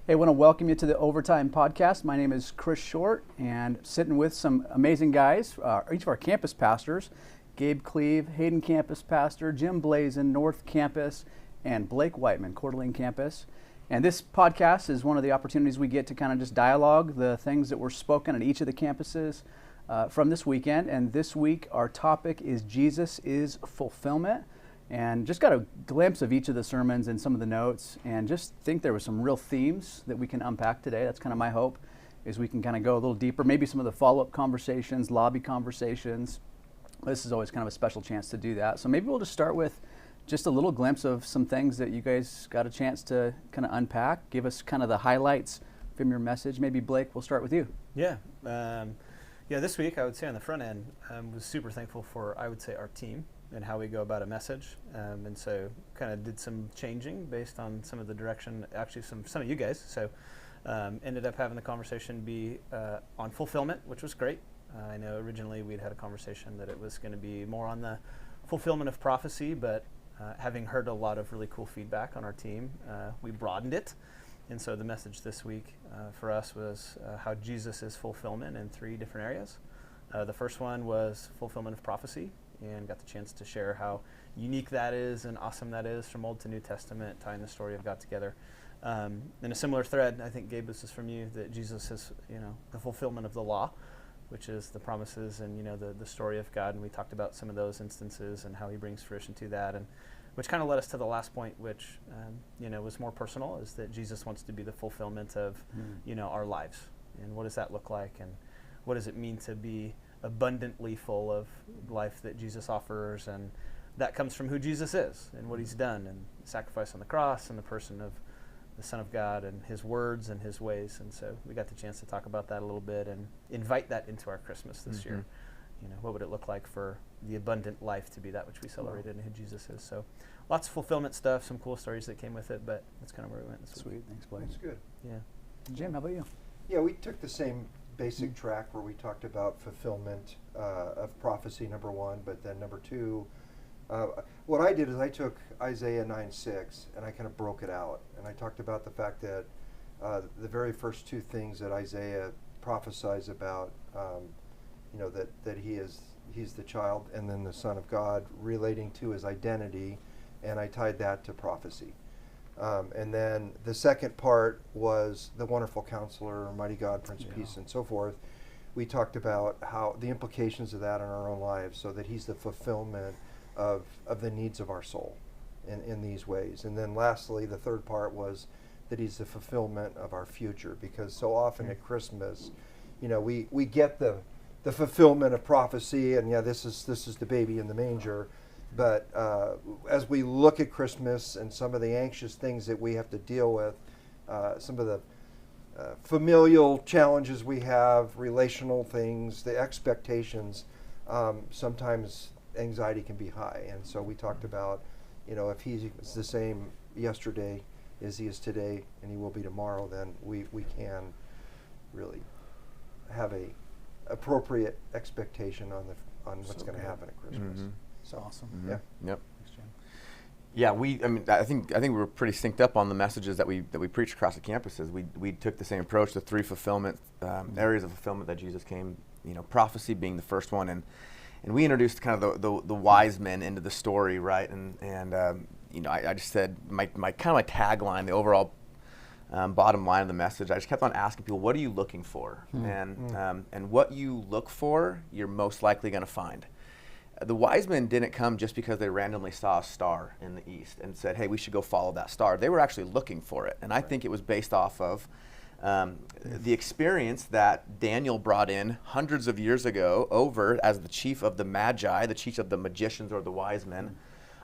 Hey, I want to welcome you to the OverTime Podcast. My name is Chris Short, and sitting with some amazing guys, each of our campus pastors, Gabe Cleve, Hayden Campus Pastor, Jim Blazin, North Campus, and Blake Whiteman, Coeur d'Alene Campus. And this podcast is one of the opportunities we get to kind of just dialogue the things that were spoken at each of the campuses from this weekend. And this week, our topic is Jesus is Fulfillment. And just got a glimpse of each of the sermons and some of the notes, and just think there were some real themes that we can unpack today. That's kind of my hope, is we can kind of go a little deeper, maybe some of the follow-up conversations, lobby conversations. This is always kind of a special chance to do that. So maybe we'll just start with just a little glimpse of some things that you guys got a chance to kind of unpack. Give us kind of the highlights from your message. Maybe Blake, we'll start with you. Yeah, this week I would say on the front end, was super thankful for, I would say, our team and how we go about a message, and so kind of did some changing based on some of the direction, actually some of you guys, so ended up having the conversation be on fulfillment, which was great. I know originally we'd had a conversation that it was going to be more on the fulfillment of prophecy, but having heard a lot of really cool feedback on our team, we broadened it, and so the message this week for us was how Jesus is fulfillment in 3 different areas. The first one was fulfillment of prophecy, and got the chance to share how unique that is and awesome that is from Old to New Testament, tying the story of God together. In a similar thread, I think, Gabe, this is from you, that Jesus is, the fulfillment of the law, which is the promises and, the story of God. And we talked about some of those instances and how he brings fruition to that, and which kind of led us to the last point, which, was more personal, is that Jesus wants to be the fulfillment of, our lives. And what does that look like? And what does it mean to be abundantly full of life that Jesus offers? And that comes from who Jesus is and what he's done, and the sacrifice on the cross, and the person of the Son of God, and his words and his ways. And so we got the chance to talk about that a little bit and invite that into our Christmas this year. What would it look like for the abundant life to be that which we celebrated and who Jesus is? So lots of fulfillment stuff, some cool stories that came with it, but that's kind of where we went this week. Sweet, thanks, Blake. That's good. Yeah. Jim, how about you? Yeah, we took the same basic track where we talked about fulfillment of prophecy, number 1, but then number 2, what I did is I took Isaiah 9:6 and I kind of broke it out, and I talked about the fact that the very first 2 things that Isaiah prophesies about, that he's the child and then the Son of God, relating to his identity, and I tied that to prophecy. And then the second part was the wonderful counselor, mighty God, Prince of Peace, and so forth. We talked about how the implications of that in our own lives, so that he's the fulfillment of the needs of our soul in these ways. And then lastly, the third part was that he's the fulfillment of our future, because so often at Christmas, we get the fulfillment of prophecy, and this is the baby in the manger. But as we look at Christmas and some of the anxious things that we have to deal with, some of the familial challenges we have, relational things, the expectations, sometimes anxiety can be high. And so we talked about, if he's the same yesterday as he is today and he will be tomorrow, then we can really have a appropriate expectation on what's going to happen at Christmas. Mm-hmm. So awesome. Mm-hmm. Yeah. Yep. Thanks, Jim. Yeah, I think we were pretty synced up on the messages that we preached across the campuses. We took the same approach, the 3 fulfillment areas of fulfillment that Jesus came. Prophecy being the first one, and we introduced kind of the wise men into the story, right? And I just said my tagline, the overall bottom line of the message. I just kept on asking people, what are you looking for? And what you look for, you're most likely going to find. The wise men didn't come just because they randomly saw a star in the east and said, hey, we should go follow that star. They were actually looking for it. And I think it was based off of the experience that Daniel brought in hundreds of years ago over as the chief of the Magi, the chief of the magicians or the wise men,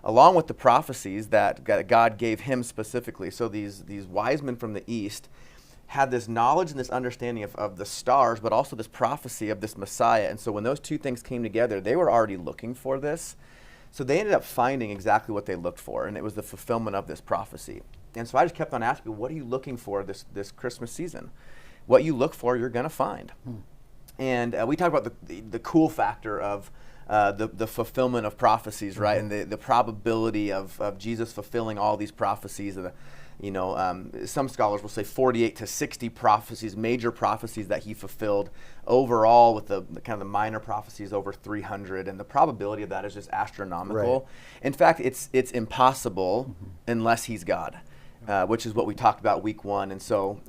along with the prophecies that God gave him specifically. So these wise men from the east had this knowledge and this understanding of the stars, but also this prophecy of this Messiah. And so when those 2 things came together, they were already looking for this. So they ended up finding exactly what they looked for, and it was the fulfillment of this prophecy. And so I just kept on asking, what are you looking for this Christmas season? What you look for, you're going to find. And we talked about the cool factor of the fulfillment of prophecies, right? And the probability of Jesus fulfilling all these prophecies, Some scholars will say 48 to 60 prophecies, major prophecies that he fulfilled. Overall, with the kind of the minor prophecies, over 300, and the probability of that is just astronomical. Right. In fact, it's impossible unless he's God, which is what we talked about week 1. And so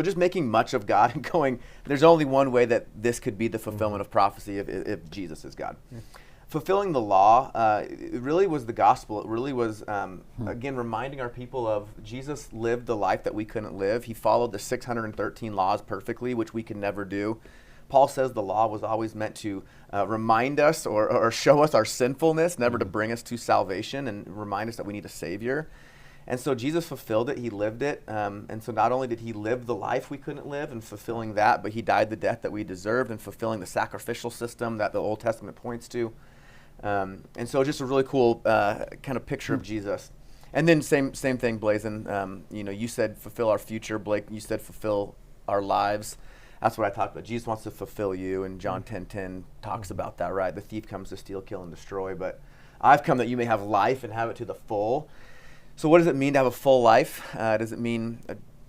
just making much of God and going, there's only one way that this could be the fulfillment of prophecy if Jesus is God. Fulfilling the law, it really was the gospel. It really was, again, reminding our people of Jesus lived the life that we couldn't live. He followed the 613 laws perfectly, which we could never do. Paul says the law was always meant to remind us or show us our sinfulness, never to bring us to salvation and remind us that we need a Savior. And so Jesus fulfilled it. He lived it. And so not only did he live the life we couldn't live and fulfilling that, but he died the death that we deserved and fulfilling the sacrificial system that the Old Testament points to. And so just a really cool kind of picture of Jesus. And then same thing, Blazin. You said fulfill our future. Blake, you said fulfill our lives. That's what I talked about. Jesus wants to fulfill you, and John 10:10 talks about that, right? The thief comes to steal, kill, and destroy, but I've come that you may have life and have it to the full. So what does it mean to have a full life? Does it mean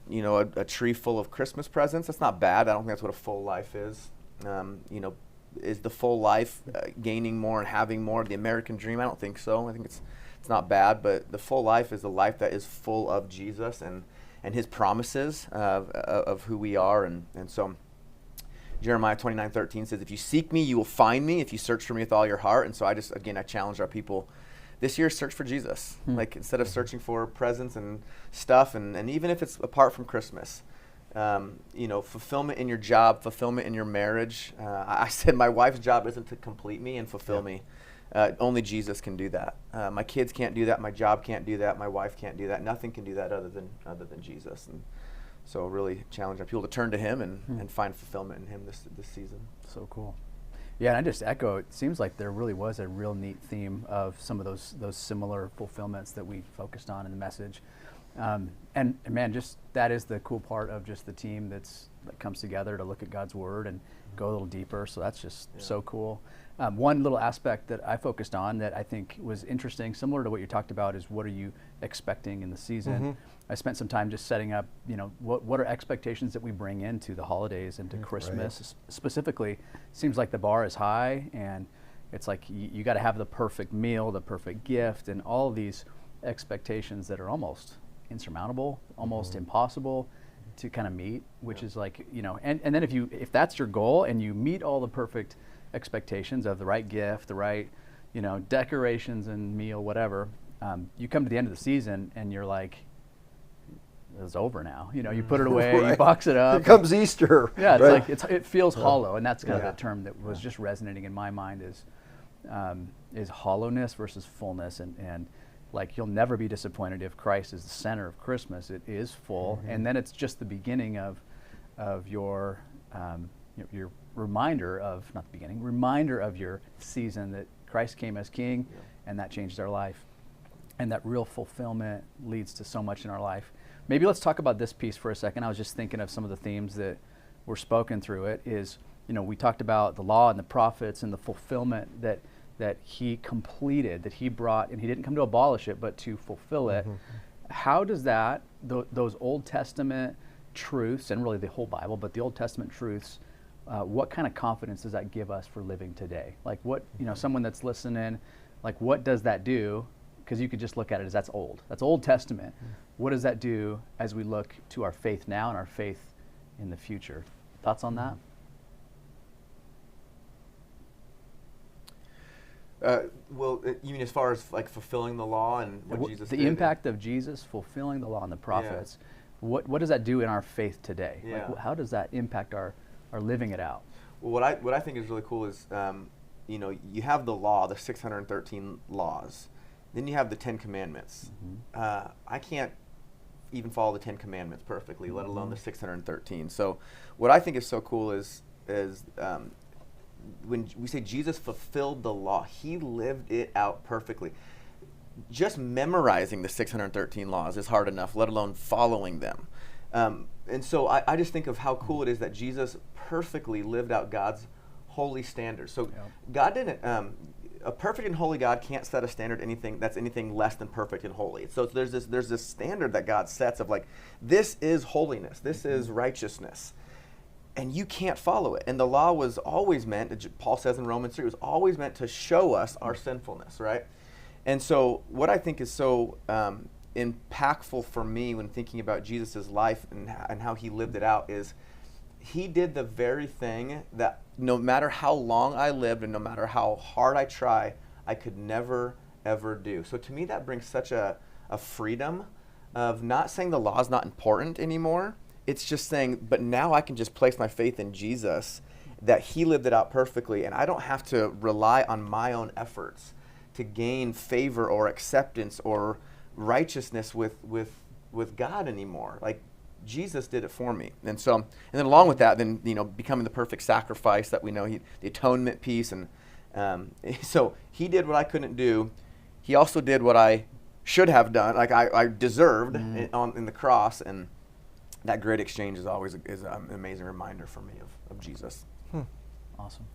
a tree full of Christmas presents? That's not bad. I don't think that's what a full life is. Is the full life gaining more and having more the American dream? I don't think so. I think it's not bad, but the full life is a life that is full of Jesus and his promises of who we are. And so Jeremiah 29:13 says, if you seek me, you will find me if you search for me with all your heart. And so I challenge our people this year, search for Jesus. Like instead of searching for presents and stuff, and even if it's apart from Christmas, fulfillment in your job, fulfillment in your marriage. I said my wife's job isn't to complete me and fulfill me. Only Jesus can do that. My kids can't do that. My job can't do that. My wife can't do that. Nothing can do that other than Jesus. And so really challenge our people to turn to him and find fulfillment in him this season. So cool. Yeah, and I just echo, it seems like there really was a real neat theme of some of those similar fulfillments that we focused on in the message. And man, just that is the cool part of just the team that comes together to look at God's word and go a little deeper. So that's just so cool. One little aspect that I focused on that I think was interesting, similar to what you talked about, is what are you expecting in the season? I spent some time just setting up, what are expectations that we bring into the holidays and to Christmas. Right. Specifically, seems like the bar is high, and it's like you got to have the perfect meal, the perfect gift, and all of these expectations that are almost insurmountable, almost impossible to kind of meet, which is like, and then if that's your goal and you meet all the perfect expectations of the right gift, the right, decorations and meal, whatever, you come to the end of the season and you're like, it's over now. You put it away, you box it up. Here comes Easter. Yeah, it's like it feels hollow, and that's kind of the term that was just resonating in my mind is hollowness versus fullness, and like you'll never be disappointed if Christ is the center of Christmas. It is full, and then it's just the beginning of your reminder of your season that Christ came as King, and that changed our life, and that real fulfillment leads to so much in our life. Maybe let's talk about this piece for a second. I was just thinking of some of the themes that were spoken through it. Is we talked about the law and the prophets and the fulfillment that he completed, that he brought, and he didn't come to abolish it, but to fulfill it. How does that, those Old Testament truths, and really the whole Bible, but the Old Testament truths, what kind of confidence does that give us for living today? Like what, someone that's listening, like what does that do? Because you could just look at it as that's Old Testament. What does that do as we look to our faith now and our faith in the future? Thoughts on that? You mean as far as like fulfilling the law and what Jesus did? The impact of Jesus fulfilling the law and the prophets. Yeah. What does that do in our faith today? Yeah. Like, how does that impact our living it out? Well, what I think is really cool is, you have the law, the 613 laws. Then you have the 10 Commandments. I can't even follow the 10 Commandments perfectly, let alone the 613. So what I think is so cool is when we say Jesus fulfilled the law, he lived it out perfectly. Just memorizing the 613 laws is hard enough, let alone following them. And so I just think of how cool it is that Jesus perfectly lived out God's holy standards. So God didn't, a perfect and holy God can't set a standard anything less than perfect and holy. So there's this standard that God sets of like, this is holiness, this is righteousness, and you can't follow it. And the law was always meant, Paul says in Romans 3, it was always meant to show us our sinfulness, right? And so what I think is so impactful for me when thinking about Jesus' life and how he lived it out is he did the very thing that no matter how long I lived and no matter how hard I try, I could never, ever do. So to me, that brings such a freedom of not saying the law is not important anymore. It's just saying, but now I can just place my faith in Jesus, that he lived it out perfectly, and I don't have to rely on my own efforts to gain favor or acceptance or righteousness with God anymore. Like, Jesus did it for me. And so, and then along with that, then, becoming the perfect sacrifice that we know, the atonement piece. And so he did what I couldn't do. He also did what I should have done, like I deserved in the cross. And that great exchange is always is an amazing reminder for me of Jesus. Awesome.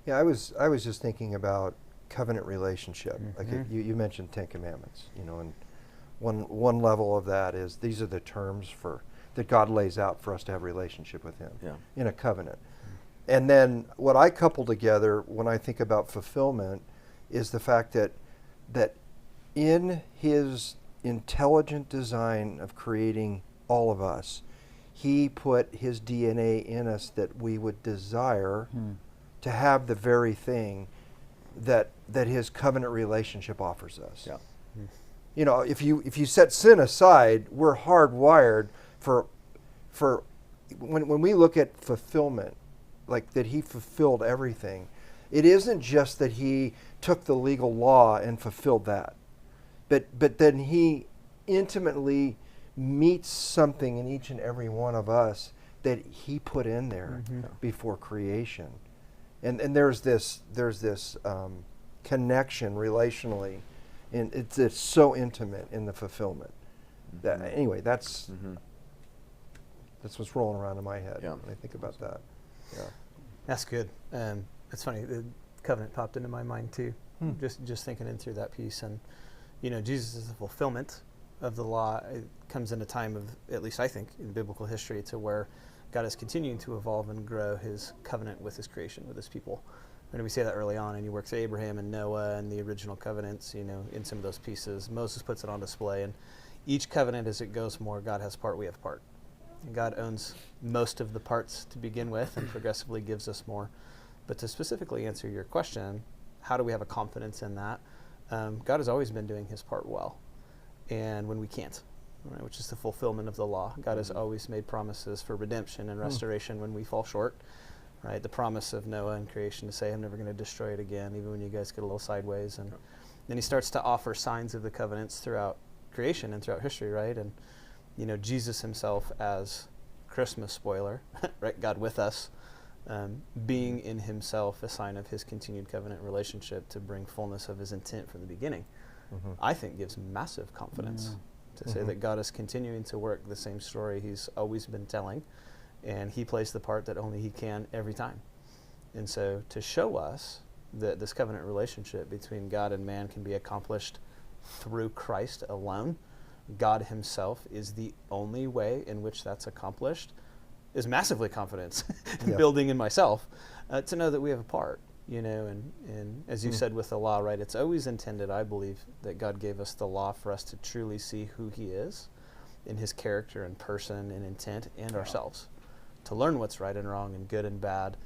Yeah, I was just thinking about covenant relationship. Like you mentioned 10 Commandments, and one level of that is these are the terms that God lays out for us to have a relationship with him in a covenant. And then what I couple together when I think about fulfillment is the fact that in his intelligent design of creating all of us, he put his DNA in us that we would desire to have the very thing that his covenant relationship offers us. Yeah. If you set sin aside, we're hardwired for when we look at fulfillment, like that he fulfilled everything. It isn't just that he took the legal law and fulfilled that, but then he intimately meets something in each and every one of us that he put in there before creation. And there's this connection relationally, and it's so intimate in the fulfillment. That anyway, that's what's rolling around in my head when I think about that. Yeah, that's good. It's funny. The covenant popped into my mind too. Just thinking in through that piece, and Jesus is the fulfillment of the law. It comes in a time of, at least I think, in biblical history, to where God is continuing to evolve and grow his covenant with his creation, with his people. And we say that early on, and he works Abraham and Noah and the original covenants, in some of those pieces. Moses puts it on display, and each covenant as it goes more, God has part, we have part. And God owns most of the parts to begin with and progressively gives us more. But to specifically answer your question, how do we have a confidence in that? God has always been doing his part well. And when we can't, right, which is the fulfillment of the law, God has always made promises for redemption and restoration when we fall short. Right, the promise of Noah and creation to say, I'm never going to destroy it again, even when you guys get a little sideways. And then he starts to offer signs of the covenants throughout creation and throughout history, right? And, Jesus himself as Christmas spoiler, right, God with us, being in himself a sign of his continued covenant relationship to bring fullness of his intent from the beginning, I think gives massive confidence to say that God is continuing to work the same story he's always been telling. And he plays the part that only he can every time. And so to show us that this covenant relationship between God and man can be accomplished through Christ alone, God himself is the only way in which that's accomplished, is massively confidence building in myself to know that we have a part, and as you said with the law, right, it's always intended, I believe, that God gave us the law for us to truly see who he is in his character and person and intent and ourselves. To learn what's right and wrong and good and bad,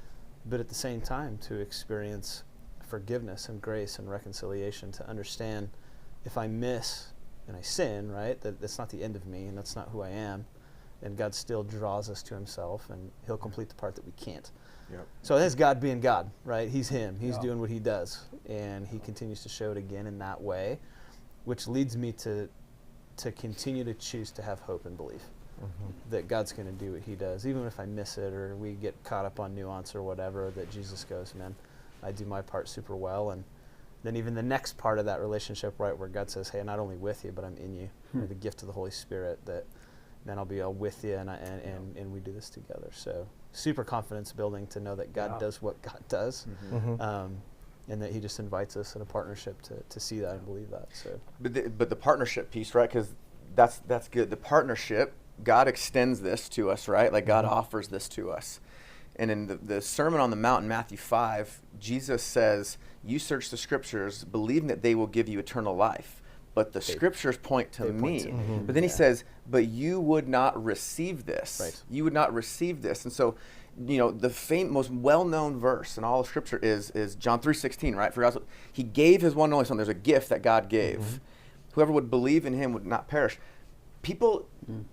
but at the same time to experience forgiveness and grace and reconciliation, to understand if I miss and I sin, right, that that's not the end of me and that's not who I am, and God still draws us to himself and he'll complete the part that we can't. So that's God being God, right? He's him. He's doing what he does, and he continues to show it again in that way, which leads me to continue to choose to have hope and belief. That God's going to do what he does, even if I miss it or we get caught up on nuance or whatever, that Jesus goes, man, I do my part super well. And then even the next part of that relationship, right, where God says, hey, I'm not only with you, but I'm in you. The gift of the Holy Spirit, that then I'll be all with you, and we do this together. So super confidence building to know that God does what God does. and that he just invites us in a partnership to see that and believe that. So, but the partnership piece, right? Because that's good. The partnership, God extends this to us, right? Like God offers this to us. And in the Sermon on the Mount in Matthew 5, Jesus says, you search the scriptures, believing that they will give you eternal life. But the scriptures point to me. But then he says, but you would not receive this. Right. You would not receive this. And so, the most well-known verse in all of Scripture is John 3:16, right? For God, he gave his one and only Son. There's a gift that God gave. Whoever would believe in him would not perish. People,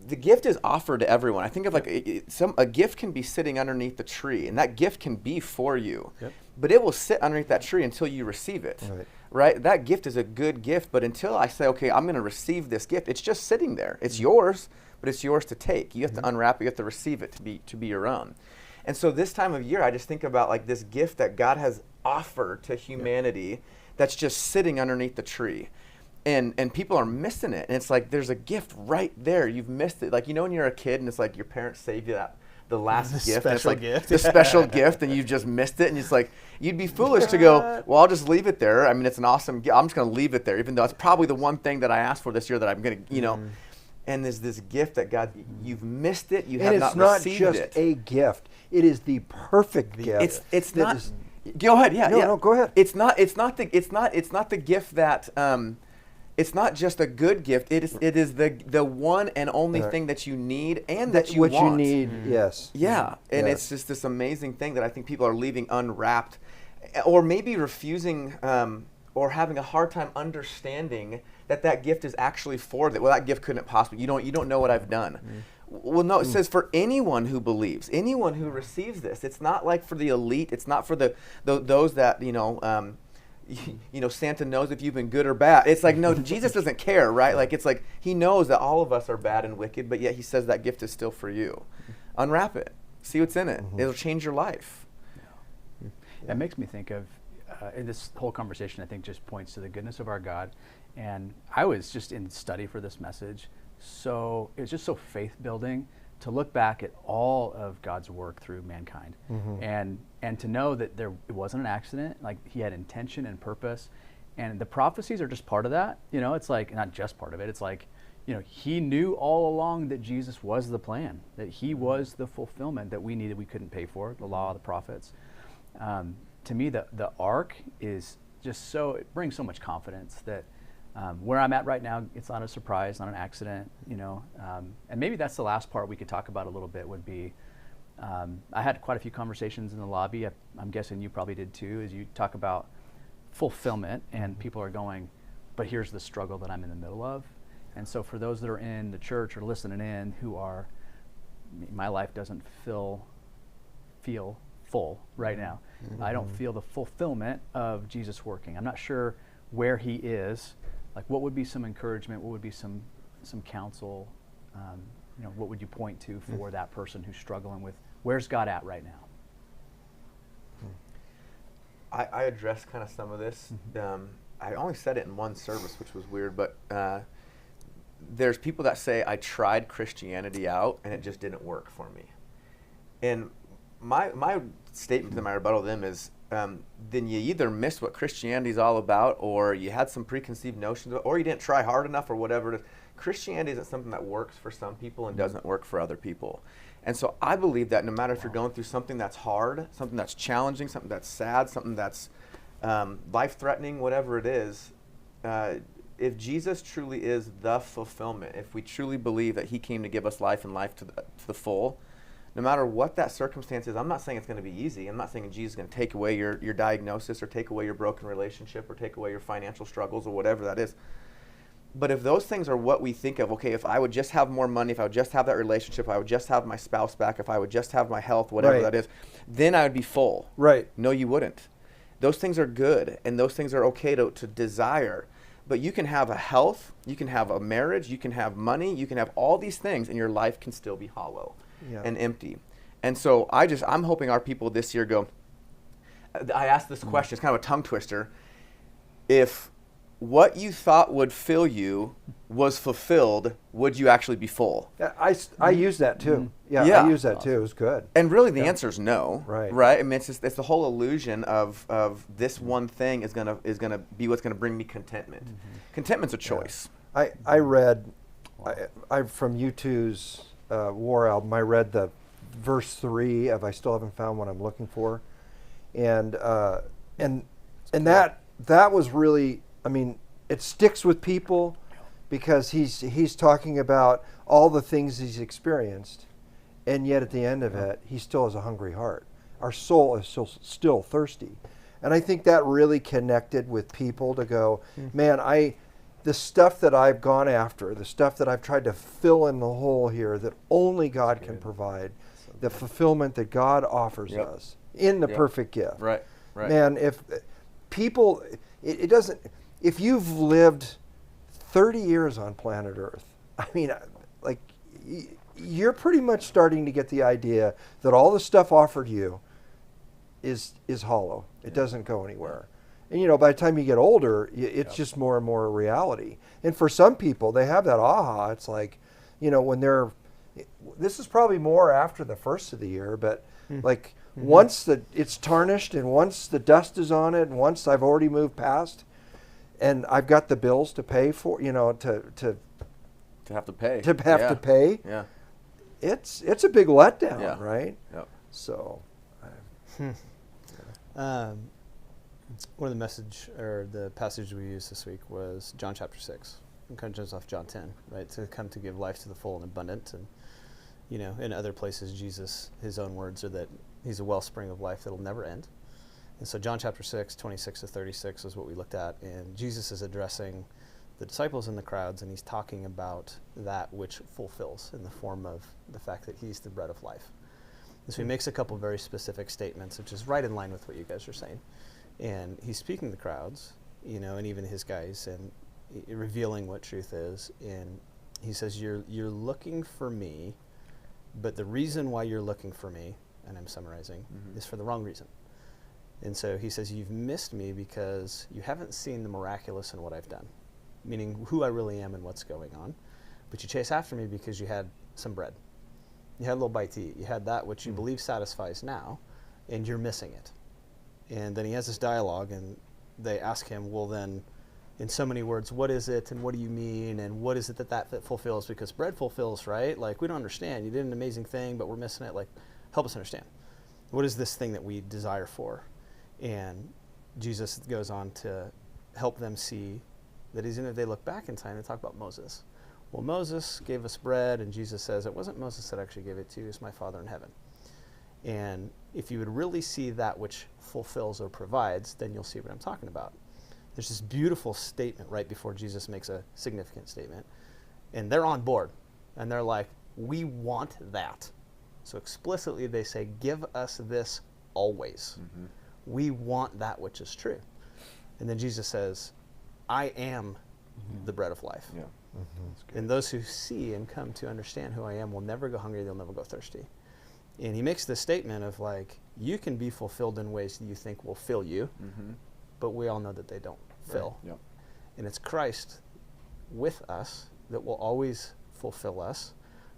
the gift is offered to everyone. I think of a gift can be sitting underneath the tree, and that gift can be for you. Yep. But it will sit underneath that tree until you receive it. Right? That gift is a good gift, but until I say, okay, I'm going to receive this gift, it's just sitting there. It's yours, but it's yours to take. You have to unwrap it. You have to receive it to be your own. And so this time of year, I just think about like this gift that God has offered to humanity that's just sitting underneath the tree. And people are missing it. And it's like there's a gift right there. You've missed it. Like, when you're a kid and it's like your parents save you the last gift. Special it's like gift. The special gift, and you've just missed it. And it's like, you'd be foolish to go, well, I'll just leave it there. I mean, it's an awesome gift. I'm just going to leave it there, even though it's probably the one thing that I asked for this year that I'm going to, And there's this gift that God, you've missed it. You have not received it. And it's not just a gift. It is the perfect gift. It's not. Go ahead. Yeah. No, go ahead. It's not the gift that. It's not just a good gift. It is the one and only thing that you need and that you want. What you need, yes. Yeah, and it's just this amazing thing that I think people are leaving unwrapped, or maybe refusing, or having a hard time understanding that gift is actually for that. Well, that gift couldn't possibly. You don't know what I've done. Well, no, it says for anyone who believes, anyone who receives this. It's not like for the elite. It's not for those that Santa knows if you've been good or bad. It's like, no, Jesus doesn't care, right? Like, it's like he knows that all of us are bad and wicked, but yet he says that gift is still for you. Unwrap it. See what's in it. It'll change your life. That makes me think of, this whole conversation I think just points to the goodness of our God. And I was just in study for this message. So it was just so faith building to look back at all of God's work through mankind, and to know that it wasn't an accident. Like, he had intention and purpose, and the prophecies are just part of that. It's like not just part of it. It's like, he knew all along that Jesus was the plan, that he was the fulfillment that we needed. We couldn't pay for the law, the prophets. To me, the ark is just it brings so much confidence that. Where I'm at right now, it's not a surprise, not an accident, and maybe that's the last part we could talk about a little bit would be, I had quite a few conversations in the lobby, I'm guessing you probably did too, as you talk about fulfillment, and people are going, but here's the struggle that I'm in the middle of. And so for those that are in the church or listening in who are, my life doesn't feel full right now. I don't feel the fulfillment of Jesus working. I'm not sure where he is. Like, what would be some encouragement? What would be some counsel? What would you point to for that person who's struggling with where's God at right now? I addressed kind of some of this. I only said it in one service, which was weird, but there's people that say, I tried Christianity out and it just didn't work for me. And my statement to my rebuttal to them is, then you either missed what Christianity is all about, or you had some preconceived notions, or you didn't try hard enough, or whatever it is. Christianity isn't something that works for some people and doesn't work for other people. And so I believe that no matter if you're going through something that's hard, something that's challenging, something that's sad, something that's life-threatening, whatever it is, if Jesus truly is the fulfillment, if we truly believe that he came to give us life and life to the full, no matter what that circumstance is, I'm not saying it's going to be easy. I'm not saying Jesus is going to take away your diagnosis or take away your broken relationship or take away your financial struggles or whatever that is. But if those things are what we think of, okay, if I would just have more money, if I would just have that relationship, if I would just have my spouse back, if I would just have my health, whatever that is, then I would be full. Right. No, you wouldn't. Those things are good, and those things are okay to desire. But you can have a health, you can have a marriage, you can have money, you can have all these things, and your life can still be hollow. And empty. And so I'm hoping our people this year go, I asked this question, it's kind of a tongue twister. If what you thought would fill you was fulfilled, would you actually be full? Yeah, I use that too. Yeah, Yeah. I use that too. It was good. And really the answer is no. Right. Right? I mean, it's the whole illusion of this one thing is gonna be what's gonna bring me contentment. Contentment's a choice. I read I from U2's War album. I read the verse 3 of "I Still Haven't Found What I'm Looking For," and that was really. I mean, it sticks with people because he's talking about all the things he's experienced, and yet at the end of it, he still has a hungry heart. Our soul is still thirsty, and I think that really connected with people to go, man, the stuff that I've gone after, the stuff that I've tried to fill in the hole here that only God can provide, the fulfillment that God offers us in the perfect gift. Right. Man, if people, it doesn't, if you've lived 30 years on planet Earth, I mean, like, you're pretty much starting to get the idea that all the stuff offered you is hollow. It doesn't go anywhere. And, by the time you get older, it's just more and more a reality. And for some people, they have that aha. It's like, when this is probably more after the first of the year, but like once it's tarnished and once the dust is on it and once I've already moved past and I've got the bills to pay for, to have to pay. To have to pay. Yeah. It's a big letdown, right? Yep. So. One of the passages we used this week was John chapter 6. It kind of jumps off John 10, right? To come to give life to the full and abundant. And, in other places, Jesus, his own words are that he's a wellspring of life that'll never end. And so John chapter 6, 26 to 36 is what we looked at. And Jesus is addressing the disciples in the crowds, and he's talking about that which fulfills in the form of the fact that he's the bread of life. And so he makes a couple very specific statements, which is right in line with what you guys are saying. And he's speaking to the crowds, and even his guys, and revealing what truth is. And he says, you're looking for me, but the reason why you're looking for me, and I'm summarizing, is for the wrong reason. And so he says, you've missed me because you haven't seen the miraculous in what I've done, meaning who I really am and what's going on. But you chase after me because you had some bread. You had a little bite to eat. You had that which you believe satisfies now, and you're missing it. And then he has this dialogue, and they ask him, well then, in so many words, what is it, and what do you mean, and what is it that fulfills? Because bread fulfills, right? Like, we don't understand. You did an amazing thing, but we're missing it. Like, help us understand. What is this thing that we desire for? And Jesus goes on to help them see that even if they look back in time, they talk about Moses. Well, Moses gave us bread, and Jesus says, it wasn't Moses that actually gave it to you, it's my Father in heaven. And if you would really see that which fulfills or provides, then you'll see what I'm talking about. There's this beautiful statement right before Jesus makes a significant statement. And they're on board. And they're like, we want that. So explicitly they say, give us this always. We want that which is true. And then Jesus says, I am the bread of life. Yeah. And those who see and come to understand who I am will never go hungry, they'll never go thirsty. And he makes this statement of like, you can be fulfilled in ways that you think will fill you, but we all know that they don't fill. Right. Yep. And it's Christ with us that will always fulfill us,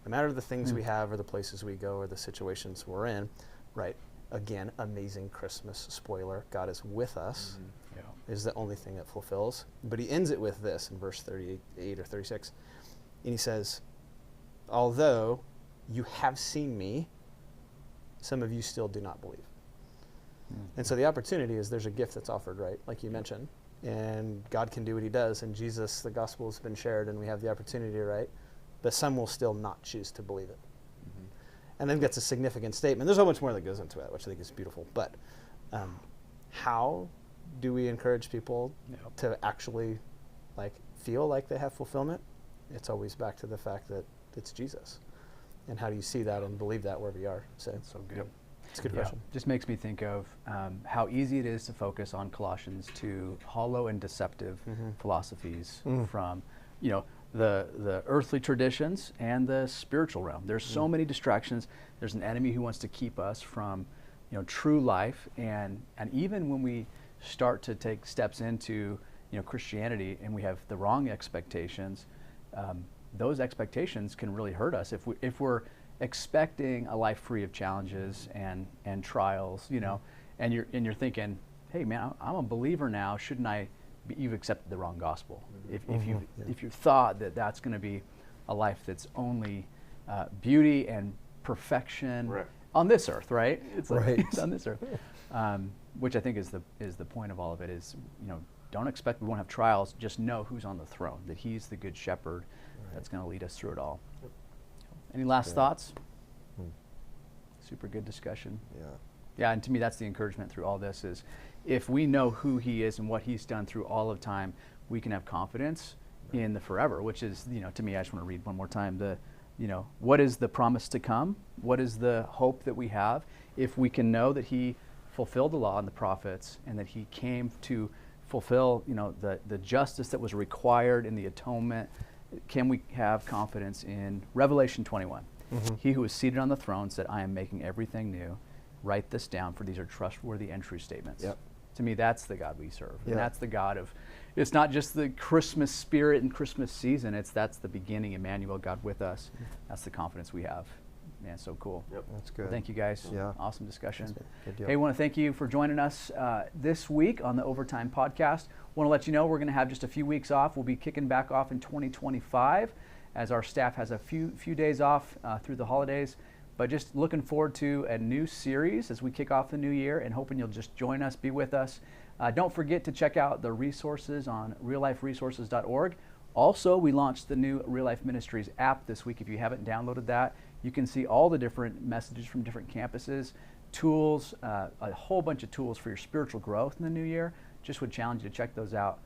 no matter the things we have or the places we go or the situations we're in, right? Again, amazing Christmas spoiler. God is with us is the only thing that fulfills. But he ends it with this in verse 38 or 36. And he says, although you have seen me, some of you still do not believe. And so the opportunity is there's a gift that's offered, right? Like you mentioned. And God can do what he does. And Jesus, the gospel has been shared and we have the opportunity, right? But some will still not choose to believe it. And then that's a significant statement. There's so much more that goes into it, which I think is beautiful. But how do we encourage people to actually like feel like they have fulfillment? It's always back to the fact that it's Jesus. And how do you see that and believe that wherever you are? So good. It's a good question. Just makes me think of how easy it is to focus on Colossians to hollow and deceptive philosophies from, the earthly traditions and the spiritual realm. There's so many distractions. There's an enemy who wants to keep us from, true life. And even when we start to take steps into, Christianity, and we have the wrong expectations, those expectations can really hurt us if we're expecting a life free of challenges and trials, and you're thinking, hey man, I'm a believer now, shouldn't I be? You've accepted the wrong gospel. If you thought that that's going to be a life that's only beauty and perfection on this earth, right? It's like it's on this earth, which I think is the point of all of it. Is don't expect we won't have trials. Just know who's on the throne. That He's the good shepherd that's going to lead us through it all. Any last thoughts? Super good discussion. Yeah, and to me that's the encouragement through all this is if we know who He is and what He's done through all of time, we can have confidence in the forever, which is, to me, I just want to read one more time what is the promise to come? What is the hope that we have? If we can know that He fulfilled the law and the prophets and that He came to fulfill, the justice that was required in the atonement, can we have confidence in Revelation 21? He who is seated on the throne said, I am making everything new. Write this down, for these are trustworthy and true statements. To me, that's the God we serve. And that's the God of, it's not just the Christmas spirit and Christmas season, that's the beginning, Emmanuel, God with us. That's the confidence we have. Man, so cool. That's good. Thank you guys. Awesome discussion. Good deal. Hey, I want to thank you for joining us this week on the OverTime Podcast. Want to let you know we're going to have just a few weeks off. We'll be kicking back off in 2025 as our staff has a few days off through the holidays. But just looking forward to a new series as we kick off the new year and hoping you'll just join us, be with us. Don't forget to check out the resources on realliferesources.org. Also, we launched the new Real Life Ministries app this week. If you haven't downloaded that, you can see all the different messages from different campuses, tools, a whole bunch of tools for your spiritual growth in the new year. Just would challenge you to check those out.